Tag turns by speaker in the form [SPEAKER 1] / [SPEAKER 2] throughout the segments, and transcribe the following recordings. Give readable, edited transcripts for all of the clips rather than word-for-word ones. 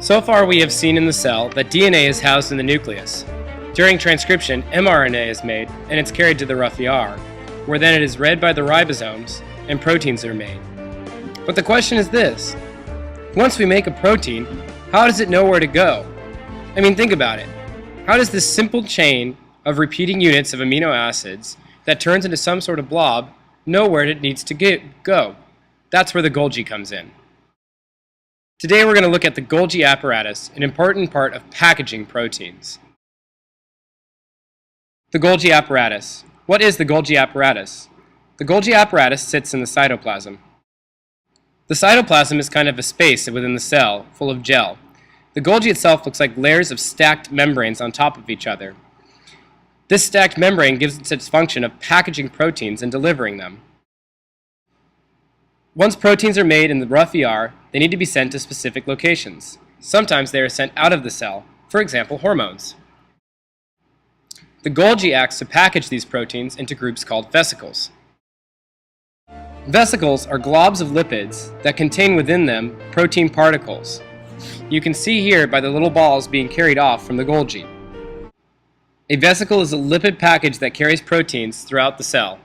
[SPEAKER 1] So far we have seen in the cell that DNA is housed in the nucleus. During transcription, mRNA is made and it's carried to the rough ER, where then it is read by the ribosomes and proteins are made. But the question is this: once we make a protein, how does it know where to go? I mean, think about it. How does this simple chain of repeating units of amino acids that turns into some sort of blob know where it needs to go? That's where the Golgi comes in. Today we're going to look at the Golgi apparatus, an important part of packaging proteins. The Golgi apparatus. What is the Golgi apparatus? The Golgi apparatus sits in the cytoplasm. The cytoplasm is kind of a space within the cell, full of gel. The Golgi itself looks like layers of stacked membranes on top of each other. This stacked membrane gives it its function of packaging proteins and delivering them. Once proteins are made in the rough ER, they need to be sent to specific locations. Sometimes they are sent out of the cell, for example, hormones. The Golgi acts to package these proteins into groups called vesicles. Vesicles are globs of lipids that contain within them protein particles. You can see here by the little balls being carried off from the Golgi. A vesicle is a lipid package that carries proteins throughout the cell.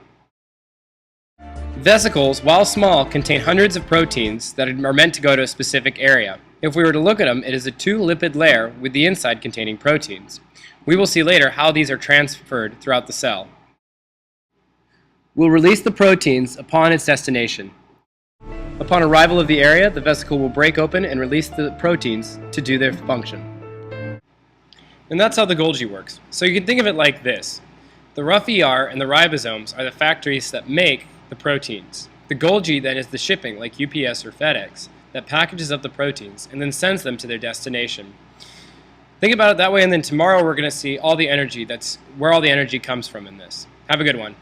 [SPEAKER 1] Vesicles, while small, contain hundreds of proteins that are meant to go to a specific area. If we were to look at them, it is a two-lipid layer with the inside containing proteins. We will see later how these are transferred throughout the cell. We'll release the proteins upon its destination. Upon arrival of the area, the vesicle will break open and release the proteins to do their function. And that's how the Golgi works. So you can think of it like this. The rough ER and the ribosomes are the factories that make the proteins. The Golgi then is the shipping, like UPS or FedEx, that packages up the proteins and then sends them to their destination. Think about it that way, and then tomorrow we're going to see all the energy, where all the energy comes from in this. Have a good one.